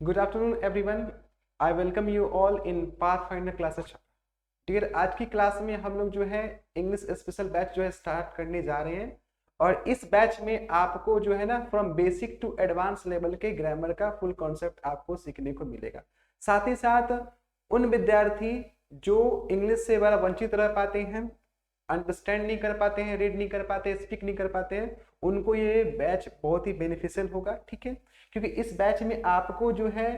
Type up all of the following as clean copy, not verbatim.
Good afternoon, everyone. I welcome you all in Pathfinder classes. Dear, आज की class में हम लोग जो है इंग्लिश स्पेशल बैच जो है स्टार्ट करने जा रहे हैं। और इस बैच में आपको जो है ना from basic to advance level के ग्रामर का फुल कॉन्सेप्ट आपको सीखने को मिलेगा। साथ ही साथ उन विद्यार्थी जो इंग्लिश से बड़ा वंचित रह पाते हैं, अंडरस्टैंड नहीं कर पाते हैं, रीड नहीं कर पाते, स्पीक नहीं कर पाते हैं, उनको ये बैच बहुत ही बेनिफिशियल होगा। ठीक है, क्योंकि इस बैच में आपको जो है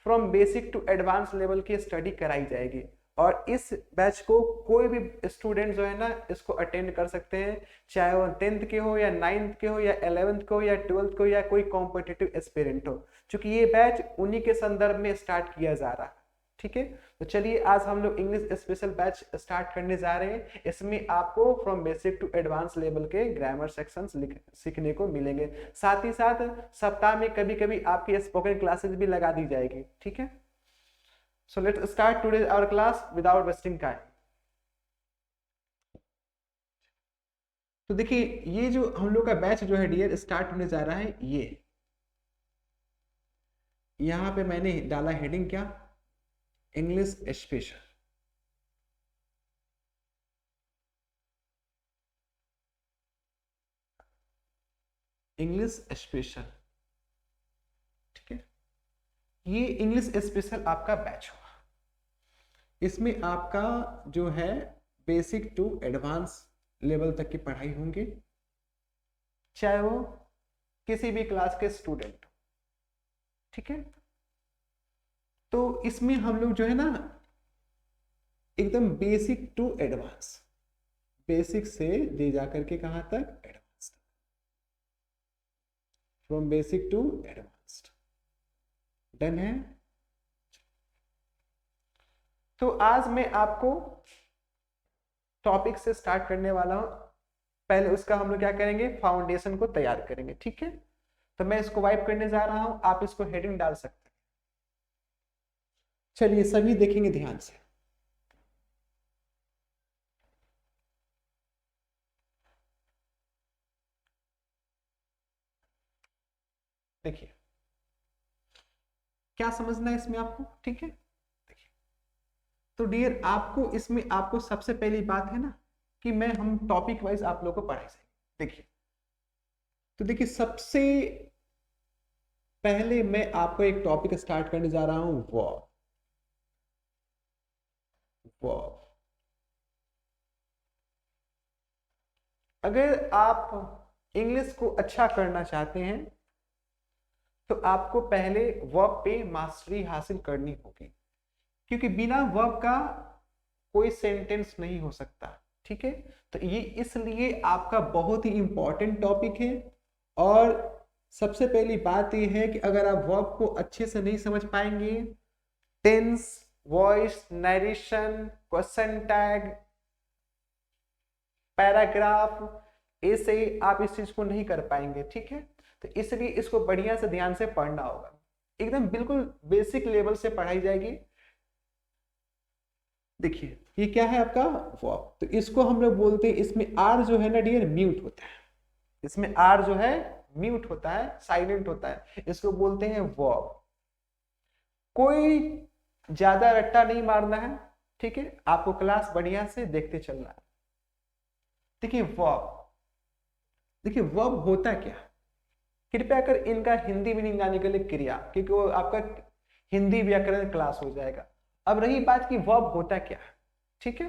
from basic to advance level की स्टडी कराई जाएगी। और इस बैच को कोई भी स्टूडेंट जो है ना इसको अटेंड कर सकते हैं, चाहे वो 10th के हो या 9th के हो या 11th के हो या 12th के हो या कोई कॉम्पिटिटिव एस्पिरेंट हो, क्योंकि ये बैच उन्हीं के संदर्भ में स्टार्ट किया जा रहा है। ठीक है, तो चलिए आज हम लोग इंग्लिश स्पेशल बैच स्टार्ट करने जा रहे हैं। इसमें आपको from basic to advance level के ग्रामर सेक्शंस सीखने को मिलेंगे। साथ ही साथ सप्ताह में कभी कभी आपकी स्पोकन क्लासेस भी लगा दी जाएगी। ठीक है, so let's start today our class without wasting time. तो देखिए, ये जो हम लोग का बैच जो है डियर स्टार्ट होने जा रहा है, ये यहाँ पे मैंने डाला हेडिंग क्या, इंग्लिश स्पेशल। इंग्लिश स्पेशल, ठीक है, ये इंग्लिश स्पेशल आपका बैच होगा। इसमें आपका जो है बेसिक टू एडवांस लेवल तक की पढ़ाई होंगी, चाहे वो किसी भी क्लास के स्टूडेंट। ठीक है, तो इसमें हम लोग जो है ना एकदम बेसिक टू एडवांस, बेसिक से ले जाकर के कहां तक, एडवांस तक, from basic to advanced. Done है। तो आज मैं आपको टॉपिक से स्टार्ट करने वाला हूं। पहले उसका हम लोग क्या करेंगे, फाउंडेशन को तैयार करेंगे। ठीक है, तो मैं इसको वाइप करने जा रहा हूं, आप इसको हेडिंग डाल सकते हैं। चलिए सभी देखेंगे ध्यान से। देखिए क्या समझना है इसमें आपको। ठीक है, देखिए, तो डियर आपको इसमें आपको सबसे पहली बात है ना कि मैं हम टॉपिक वाइज आप लोगों को पढ़ाई जाएंगे। देखिए, तो देखिए सबसे पहले मैं आपको एक टॉपिक स्टार्ट करने जा रहा हूं, वर्ब। वर्ब, अगर आप इंग्लिश को अच्छा करना चाहते हैं तो आपको पहले वर्ब पे मास्टरी हासिल करनी होगी, क्योंकि बिना वर्ब का कोई सेंटेंस नहीं हो सकता। ठीक है, तो ये इसलिए आपका बहुत ही इंपॉर्टेंट टॉपिक है। और सबसे पहली बात यह है कि अगर आप वर्ब को अच्छे से नहीं समझ पाएंगे, tense, voice, narration, question tag, paragraph, ऐसे आप इस चीज को नहीं कर पाएंगे। ठीक है, तो इसलिए इसको बढ़िया से ध्यान से पढ़ना होगा। एकदम बिल्कुल बेसिक लेवल से पढ़ाई जाएगी। देखिए ये क्या है आपका वर्ब, तो इसको हम लोग बोलते हैं, इसमें आर जो है ना डियर म्यूट होता है। इसमें आर जो है म्यूट होता है, साइलेंट होता है, इसको बोलते हैं वर्ब। कोई ज्यादा रट्टा नहीं मारना है। ठीक है, आपको क्लास बढ़िया से देखते चलना है। देखिए वर्ब, देखिए वर्ब होता क्या, कृपया कर इनका हिंदी मीनिंग जानने के लिए क्रिया, क्योंकि वो आपका हिंदी व्याकरण क्लास हो जाएगा। अब रही बात कि वर्ब होता क्या है। ठीक है,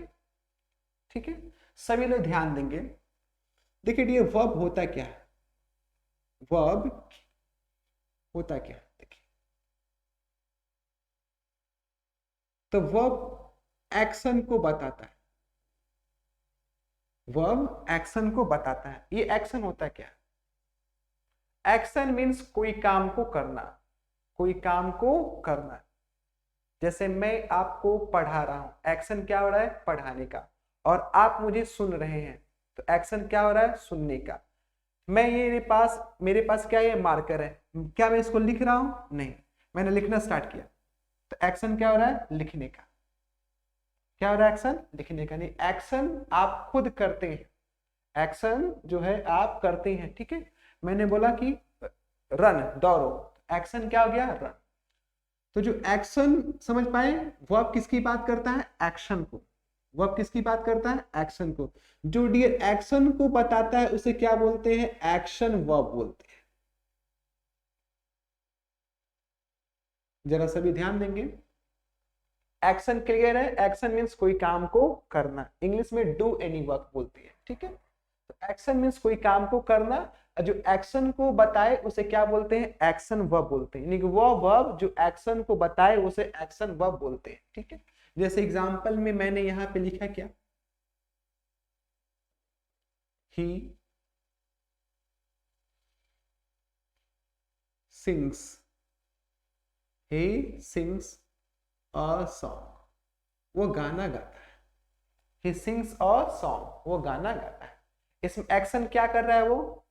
ठीक है, सभी लोग ध्यान देंगे। देखिए ये वर्ब होता क्या है, वर्ब होता क्या है। देखिए, तो वर्ब एक्शन को बताता है, वर्ब एक्शन को बताता है। ये एक्शन होता क्या है, एक्शन मीन्स कोई काम को करना, कोई काम को करना। जैसे मैं आपको पढ़ा रहा हूं, एक्शन क्या हो रहा है, पढ़ाने का। और आप मुझे सुन रहे हैं, तो एक्शन क्या हो रहा है, सुनने का। मैं ये मेरे पास क्या है, मार्कर है, क्या मैं इसको लिख रहा हूं, नहीं, मैंने लिखना स्टार्ट किया, तो एक्शन क्या हो रहा है, लिखने का। क्या हो रहा है, एक्शन लिखने का। नहीं, एक्शन आप खुद करते हैं, एक्शन जो है आप करते हैं। ठीक है, मैंने बोला कि रन, दौड़ो, एक्शन क्या हो गया, रन। तो जो एक्शन समझ पाए, वर्ब किसकी बात करता है? एक्शन को। वर्ब किसकी बात करता है? एक्शन को। जो डियर एक्शन को बताता है उसे क्या बोलते हैं? एक्शन वर्ब बोलते हैं। जरा सभी ध्यान देंगे। एक्शन क्लियर है? एक्शन मीन्स कोई काम को करना, इंग्लिश में डू एनी वर्क बोलती है, ठीक है। तो एक्शन मीन्स कोई काम को करना, जो एक्शन को बताए उसे क्या बोलते हैं? एक्शन वर्ब बोलते हैं, यानी कि वो वर्ब जो एक्शन को बताए उसे एक्शन वर्ब बोलते हैं, ठीक है। जैसे एग्जांपल में मैंने यहां पे लिखा क्या? He sings, he sings a song, वो गाना गाता है। he sings a song, वो गाना गाता है। इसमें एक्शन क्या कर रहा है? वो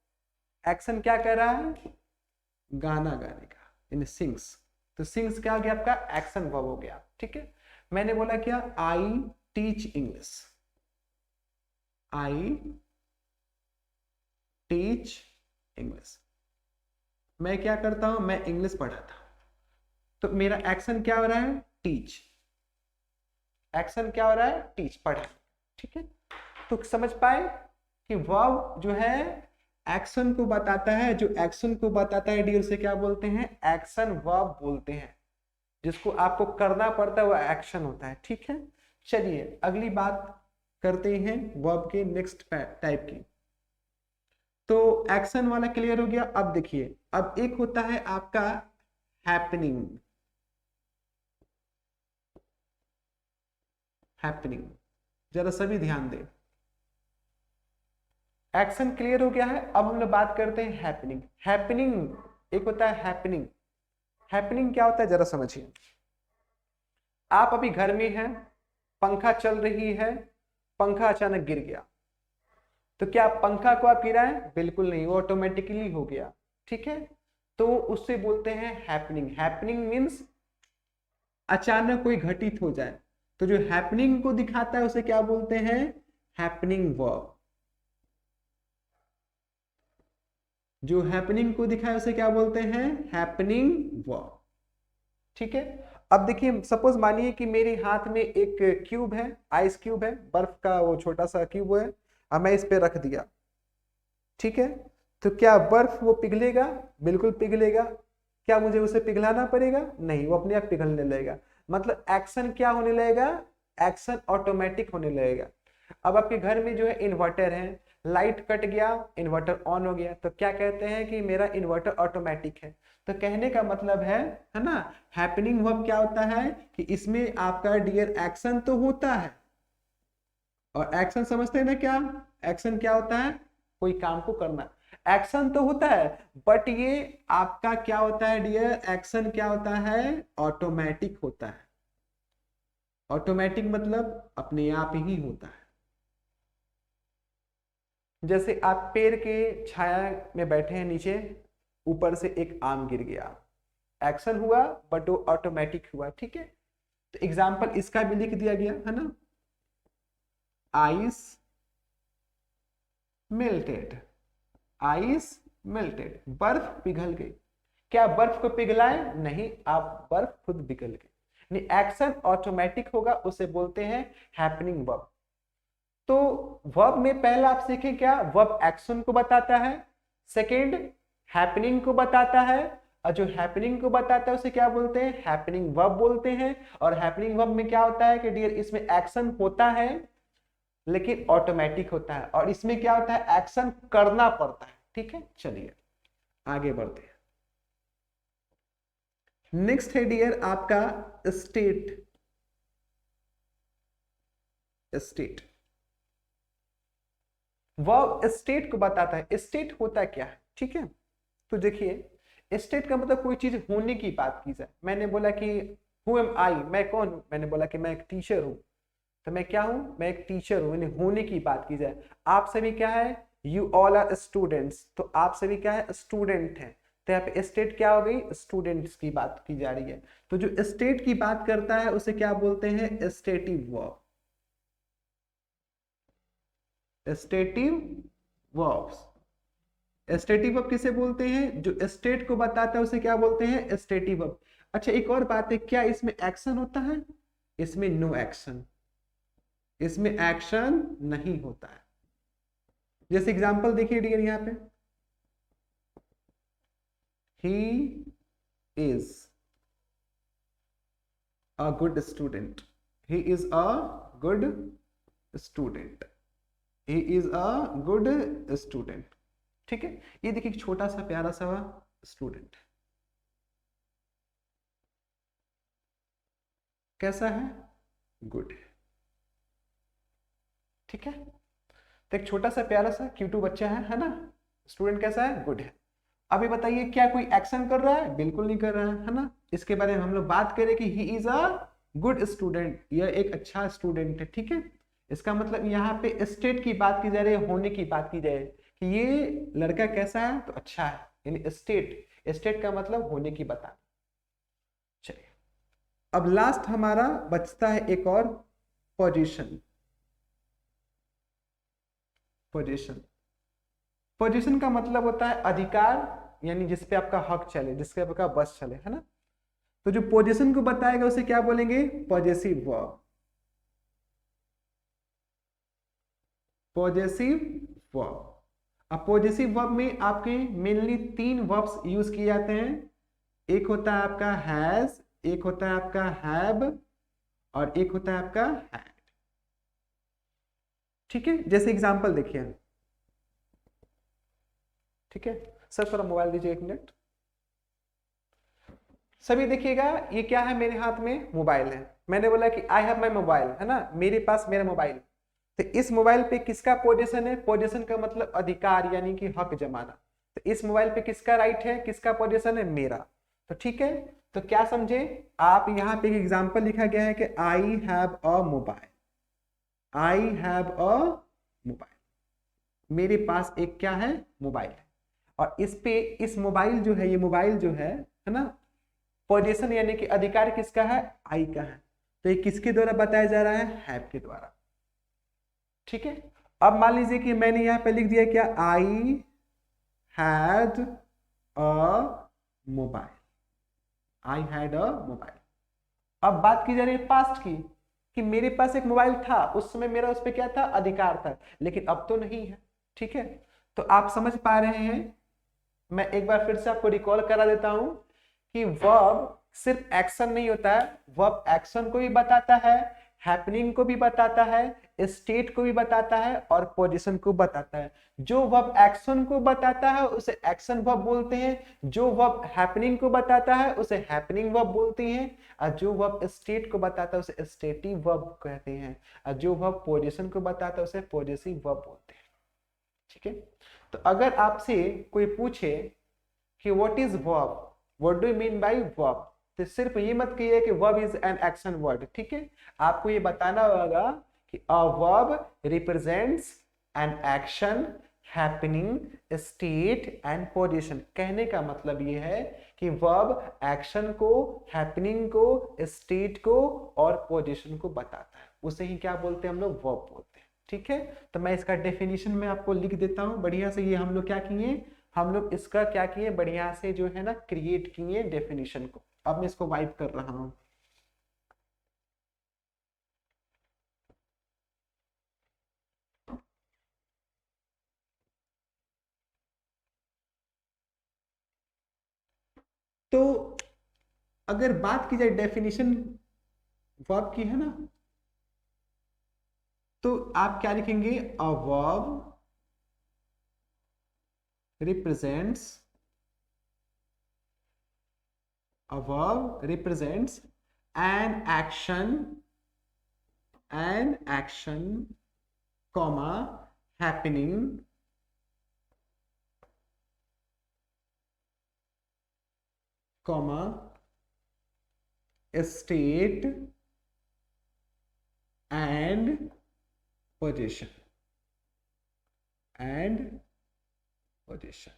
एक्शन क्या कर रहा है? गाना गाने का, इन सिंग्स। तो सिंग्स क्या हो गया? आपका एक्शन वर्ब हो गया, ठीक है। मैंने बोला क्या? I teach English, I teach English, मैं क्या करता हूं? मैं इंग्लिश पढ़ाता हूं। तो मेरा एक्शन क्या हो रहा है? टीच। एक्शन क्या हो रहा है? टीच, पढ़ा, ठीक है। तो समझ पाए कि वर्ब जो है एक्शन को बताता है, जो एक्शन को बताता है डियर उसे क्या बोलते हैं? एक्शन वर्ब बोलते हैं। जिसको आपको करना पड़ता है वो एक्शन होता है, ठीक है। चलिए अगली बात करते हैं वर्ब के नेक्स्ट टाइप की। तो एक्शन वाला क्लियर हो गया। अब देखिए, अब एक होता है आपका हैपनिंग। हैपनिंग, जरा सभी ध्यान दें। एक्शन क्लियर हो गया है, अब हम लोग बात करते हैं हैपनिंग। हैपनिंग एक होता है हैपनिंग। हैपनिंग क्या होता है जरा समझिए। आप अभी घर में हैं, पंखा चल रही है, पंखा अचानक गिर गया, तो क्या पंखा को आप गिराएं? बिल्कुल नहीं, वो ऑटोमेटिकली हो गया, ठीक है। तो उससे बोलते हैं हैपनिंग। हैपनिंग मीन्स अचानक कोई घटित हो जाए, तो जो हैपनिंग को दिखाता है उसे क्या बोलते हैं? Happening verb. जो हैपनिंग को दिखाए उसे क्या बोलते हैं? हैपनिंग वर्ब, ठीक है। अब देखिए, सपोज मानिए कि मेरे हाथ में एक क्यूब है, आइस क्यूब है, बर्फ का वो छोटा सा क्यूब है, अब मैं इस पे रख दिया, ठीक है। तो क्या बर्फ वो पिघलेगा? बिल्कुल पिघलेगा। क्या मुझे उसे पिघलाना पड़ेगा? नहीं, वो अपने आप पिघलने लगेगा। मतलब एक्शन क्या होने लगेगा? एक्शन ऑटोमेटिक होने लगेगा। अब आपके घर में जो है इन्वर्टर है, लाइट कट गया, इन्वर्टर ऑन हो गया, तो क्या कहते हैं कि मेरा इन्वर्टर ऑटोमेटिक है। तो कहने का मतलब है ना, हैपनिंग वर्ब क्या होता है कि इसमें आपका डियर एक्शन तो होता है, और एक्शन समझते हैं ना क्या? एक्शन क्या होता है? कोई काम को करना। एक्शन तो होता है, बट ये आपका क्या होता है डियर? एक्शन क्या होता है? ऑटोमेटिक होता है। ऑटोमेटिक मतलब अपने आप ही होता है। जैसे आप पेड़ के छाया में बैठे हैं नीचे, ऊपर से एक आम गिर गया, एक्शन हुआ बट वो ऑटोमेटिक हुआ, ठीक है। तो एग्जाम्पल इसका भी लिख दिया गया है ना, आइस मेल्टेड, आइस मेल्टेड, बर्फ पिघल गई। क्या बर्फ को पिघलाएं? नहीं, आप बर्फ खुद पिघल गई। एक्शन ऑटोमेटिक होगा, उसे बोलते हैं हैपनिंग वर्ब। तो वर्ब में पहला आप सीखे क्या? वर्ब एक्शन को बताता है, सेकेंड हैपनिंग को बताता है, और जो हैपनिंग को बताता है उसे क्या बोलते हैं? हैपनिंग वर्ब बोलते हैं। और हैपनिंग वर्ब में क्या होता है कि डियर इसमें एक्शन होता है लेकिन ऑटोमेटिक होता है, और इसमें क्या होता है? एक्शन करना पड़ता है, ठीक है। चलिए आगे बढ़ते हैं। नेक्स्ट है डियर आपका स्टेट। स्टेट वर्ब स्टेट को बताता है। स्टेट होता क्या है, ठीक है। तो देखिए, स्टेट का मतलब कोई चीज होने की बात की जाए। मैंने बोला कि हु एम आई, मैं कौन हूं? मैंने बोला कि मैं एक टीचर हूं, तो मैं क्या हूं? मैं एक टीचर हूं, यानी होने की बात की जाए। आप सभी क्या है? यू ऑल आर स्टूडेंट्स, तो आप सभी क्या है? स्टूडेंट हैं। तो यहाँ पे स्टेट क्या हो गई? स्टूडेंट्स की बात की जा रही है। तो जो स्टेट की बात करता है उसे क्या बोलते हैं? Stative verb. Stative verbs. Stative verb किसे बोलते हैं? जो स्टेट को बताता है उसे क्या बोलते हैं? Stative verb. अच्छा एक और बात है, क्या इसमें एक्शन होता है? इसमें नो एक्शन, इसमें एक्शन नहीं होता है। जैसे एग्जांपल देखिए डियर यहाँ पे, he is a good student, he is a good student, he is a good student. ठीक है, ये देखिए छोटा सा प्यारा सा स्टूडेंट कैसा है? गुड है। ठीक है, तो एक छोटा सा प्यारा सा क्यूटू बच्चा है ना, स्टूडेंट कैसा है? गुड है। अभी बताइए क्या कोई एक्शन कर रहा है? बिल्कुल नहीं कर रहा है ना। इसके बारे में हम लोग बात करें कि he is a good student, यह एक अच्छा स्टूडेंट है। ठीक है, इसका मतलब यहाँ पे स्टेट की बात की जा रही है, होने की बात की जाए कि ये लड़का कैसा है, तो अच्छा है, यानी स्टेट, स्टेट का मतलब होने की बता। चलिए अब लास्ट हमारा बचता है एक और, पोजीशन। पोजीशन, पोजीशन का मतलब होता है अधिकार, यानी जिसपे आपका हक चले, जिसपे आपका बस चले, है ना। तो जो पोजीशन को बताएगा उसे क्या बोलेंगे? Possessive verb. Possessive verb. अब पॉजेसिव वर्ब में आपके मेनली 3 वर्ब्स यूज किए जाते हैं। एक होता है आपका हैज, एक होता है आपका हैव, और एक होता है आपका हैड। ठीक है, जैसे एग्जांपल देखिए। ठीक है सर, थोड़ा मोबाइल दीजिए 1 मिनट। सभी देखिएगा, ये क्या है मेरे हाथ में? मोबाइल है। मैंने बोला कि आई हैव माई मोबाइल, है ना, मेरे पास मेरा मोबाइल। तो इस मोबाइल पे किसका पोजीशन है? पोजीशन का मतलब अधिकार, यानी कि हक जमाना। तो इस मोबाइल पे किसका राइट है, किसका पोजीशन है? मेरा। तो ठीक है, तो क्या समझे आप, यहाँ पे एक एग्जांपल लिखा गया है कि I have a mobile, I have a mobile, मेरे पास एक क्या है? मोबाइल है। और इस पे, इस मोबाइल जो है, ये मोबाइल जो है ना, पोजीशन यानी कि अधिकार किसका है? आई का है। तो ये किसके द्वारा बताया जा रहा है? हैव के द्वारा। ठीक है, अब मान लीजिए कि मैंने यहां पे लिख दिया क्या? I had a mobile, I had a mobile. अब बात की जा रही है पास्ट की, कि मेरे पास एक मोबाइल था, उस समय मेरा उस पर क्या था? अधिकार था, लेकिन अब तो नहीं है। ठीक है, तो आप समझ पा रहे हैं, मैं एक बार फिर से आपको रिकॉल करा देता हूं कि वर्ब सिर्फ एक्शन नहीं होता है, वर्ब एक्शन को भी बताता है, हैपनिंग को भी बताता है, स्टेट को भी बताता है, और पोजीशन को बताता है। जो वर्ब एक्शन को बताता है उसे एक्शन वर्ब बोलते हैं, जो वर्ब हैपनिंग को बताता है उसे हैपनिंग वर्ब बोलते हैं, और जो वर्ब स्टेट को बताता है उसे स्टेटिव वर्ब कहते हैं, और जो वर्ब पोजीशन को बताता है उसे पॉजिटिव वर्ब बोलते हैं। ठीक है, तो अगर आपसे कोई पूछे कि what is verb, what do you mean by verb, तो सिर्फ ये मत कहिए कि verb is an action word. ठीक है, आपको ये बताना होगा कि a verb represents an action, happening, state and position. कहने का मतलब ये है कि वर्ब एक्शन को, हैपनिंग को, स्टेट को और पोजीशन को बताता है, उसे ही क्या बोलते हैं हम लोग? वर्ब बोलते हैं। ठीक है, तो मैं इसका डेफिनेशन में आपको लिख देता हूं बढ़िया से। ये हम लोग क्या किए, हम लोग इसका क्या किए, बढ़िया से जो है ना क्रिएट किए डेफिनेशन को। अब मैं इसको वाइप कर रहा हूं। तो अगर बात की जाए डेफिनेशन वर्ब की, है ना, तो आप क्या लिखेंगे? A verb represents, a verb represents an action, comma, happening, comma, state and position, and position.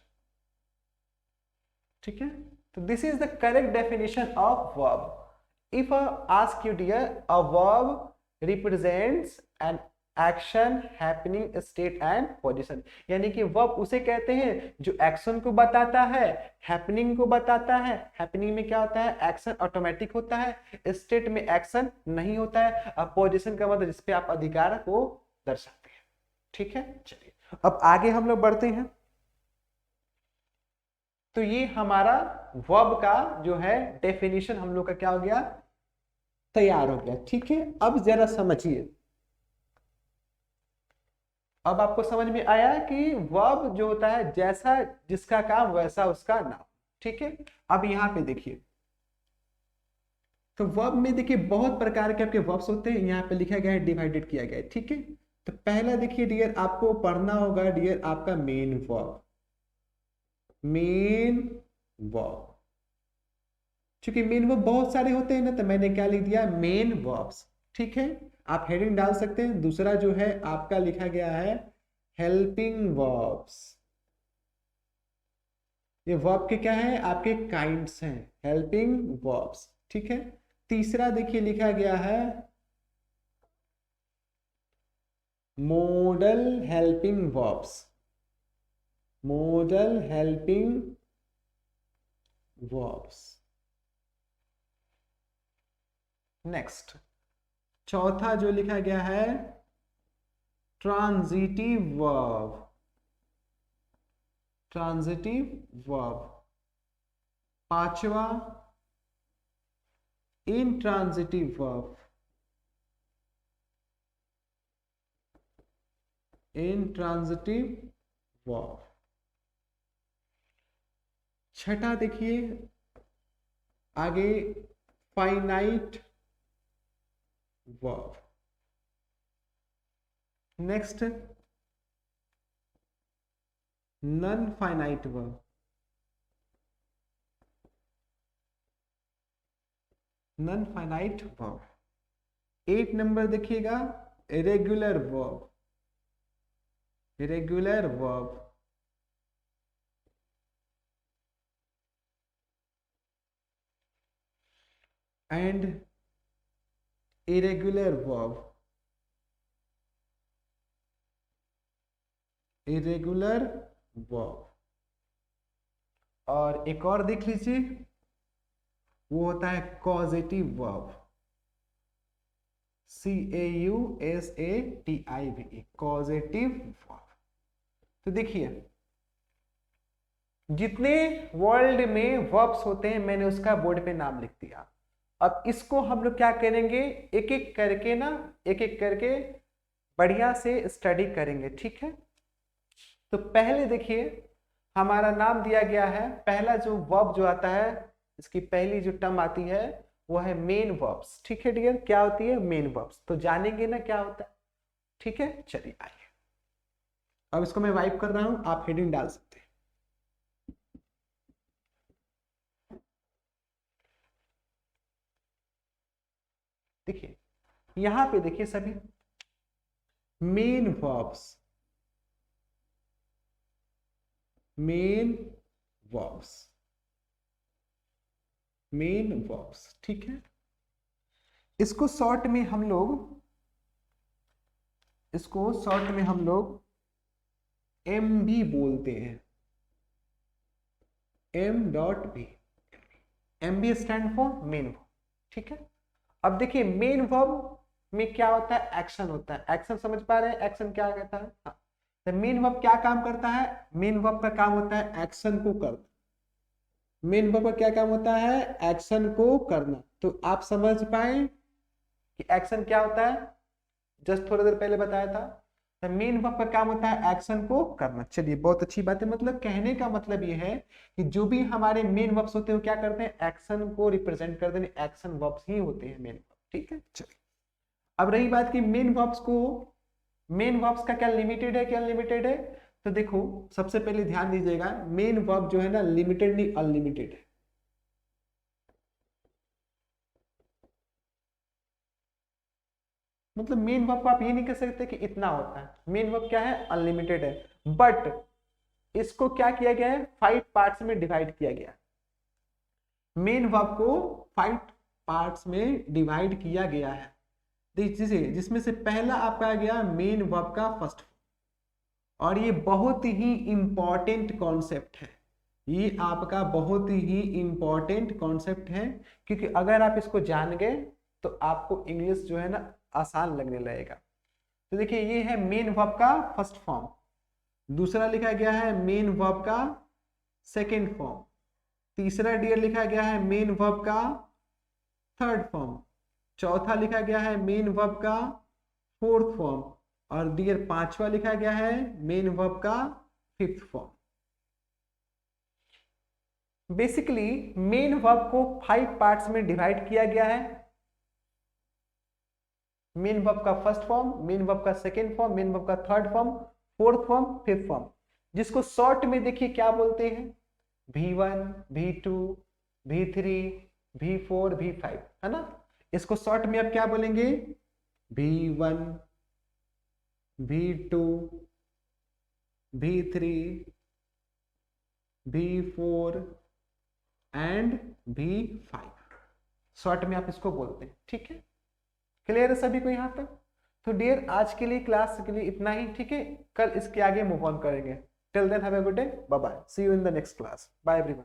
ठीक है, तो this is the correct definition of verb. If I ask you dear, a verb represents an action, happening, state and position. यानी कि verb उसे कहते हैं जो action को बताता है, हैपनिंग को बताता है। हैपनिंग में क्या होता है, एक्शन ऑटोमेटिक होता है, स्टेट में एक्शन नहीं होता है, और पोजीशन का मतलब जिसपे आप अधिकार को दर्शाते हैं। ठीक है, चलिए अब आगे हम लोग बढ़ते हैं। तो ये हमारा वर्ब का जो है डेफिनेशन हम लोग का क्या हो गया, तैयार हो गया। ठीक है, अब जरा समझिए, अब आपको समझ में आया कि वर्ब जो होता है जैसा जिसका काम वैसा उसका नाम। ठीक है, अब यहां पे देखिए, तो वर्ब में देखिए बहुत प्रकार के आपके वर्ब्स होते हैं, यहाँ पे लिखा गया है, डिवाइडेड किया गया है। ठीक है, तो पहला देखिए डियर, आपको पढ़ना होगा डियर आपका मेन वर्ब। मेन वर्ब, क्योंकि मेन वर्ब बहुत सारे होते हैं ना, तो मैंने क्या लिख दिया, मेन वर्ब्स। ठीक है, आप हेडिंग डाल सकते हैं। दूसरा जो है आपका लिखा गया है हेल्पिंग वर्ब्स। ये वर्ब के क्या है, आपके काइंड्स हैं, हेल्पिंग वर्ब्स। ठीक है, तीसरा देखिए लिखा गया है modal helping verbs. Modal helping verbs. Next, चौथा जो लिखा गया है ट्रांजिटिव वर्ब। Transitive verb. पांचवा इंट्रांजिटिव वर्ब। Intransitive verb. छठा देखिए आगे finite verb. Next non finite verb. Non finite verb. 8 number देखिएगा irregular verb. Irregular verb. And irregular verb। irregular verb। और एक और देख लीजिए, वो होता है causative verb। CAUSATIVE, causative verb। तो देखिए जितने वर्ल्ड में वर्ब्स होते हैं मैंने उसका बोर्ड पे नाम लिख दिया। अब इसको हम लोग क्या करेंगे, एक एक करके ना, एक एक करके बढ़िया से स्टडी करेंगे। ठीक है, तो पहले देखिए हमारा नाम दिया गया है, पहला जो वर्ब जो आता है, इसकी पहली जो टर्म आती है वो है मेन वर्ब्स। ठीक है डियर, क्या होती है, मेन वर्ब्स। तो जानेंगे ना क्या होता है। ठीक है, चलिए आइए, अब इसको मैं वाइप कर रहा हूं, आप हेडिंग डाल सकते हैं। देखिए यहां पे देखिए सभी main verbs. Main verbs. Main verbs. ठीक है, इसको शॉर्ट में हम लोग एम भी बोलते हैं। M.B। M B stand for main verb. ठीक है, अब देखिए मेन वर्ब में क्या होता है, एक्शन होता है। एक्शन समझ पा रहे हैं, एक्शन क्या कहता है। हाँ, तो मेन वर्ब क्या काम करता है, मेन वर्ब का काम होता है एक्शन को करना। मेन वर्ब का क्या काम होता है, एक्शन को करना। तो आप समझ पाए कि एक्शन क्या होता है, जस्ट थोड़ी देर पहले बताया था। तो मेन वर्ब का काम होता है एक्शन को करना। चलिए बहुत अच्छी बात है, मतलब कहने का मतलब ये है कि जो भी हमारे मेन वर्ब्स होते हैं वो क्या करते हैं, एक्शन को रिप्रेजेंट करते हैं, एक्शन वर्ब्स ही होते हैं मेन वर्ब। ठीक है, चलिए अब रही बात कि मेन वर्ब्स का क्या लिमिटेड है, क्या अनलिमिटेड है। तो देखो सबसे पहले ध्यान दीजिएगा, मेन वर्ब जो है ना लिमिटेड नहीं अनलिमिटेड है। मतलब मेन वर्ब को आप ये नहीं कह सकते कि इतना होता है, मेन वर्ब क्या है, अनलिमिटेड है। बट इसको क्या किया गया है, 5 पार्ट्स में डिवाइड किया गया। मेन वर्ब को 5 पार्ट्स में डिवाइड किया गया है। जिसमें से पहला आपका आ गया मेन वर्ब का फर्स्ट, और ये बहुत ही इंपॉर्टेंट कॉन्सेप्ट है, ये आपका बहुत ही इंपॉर्टेंट कॉन्सेप्ट है, क्योंकि अगर आप इसको जान गए तो आपको इंग्लिश जो है ना आसान लगने लगेगा। तो देखिए ये है मेन वर्ब का फर्स्ट फॉर्म, दूसरा लिखा गया है मेन वर्ब का सेकेंड फॉर्म, तीसरा डियर लिखा गया है मेन वर्ब का थर्ड फॉर्म, चौथा लिखा गया है मेन वर्ब का फोर्थ फॉर्म, और डियर पांचवा लिखा गया है मेन वर्ब का fifth form. Basically main verb को 5 पार्ट्स में डिवाइड किया गया है, मेन वर्ब का फर्स्ट फॉर्म, मेन वर्ब का सेकेंड फॉर्म, मेन वर्ब का third form, fourth form, fifth form, जिसको शॉर्ट में देखिए क्या बोलते हैं, V1, V2, V3, V4, V5, है ना। इसको शॉर्ट में आप क्या बोलेंगे, V1, V2, V3, V4 and V5, short में आप इसको बोलते हैं। ठीक है, क्लियर है सभी को यहाँ तक। तो डियर आज के लिए क्लास के लिए इतना ही, ठीक है, कल इसके आगे मूव ऑन करेंगे। Till then have a good day, bye bye, see you in the next class, bye everyone.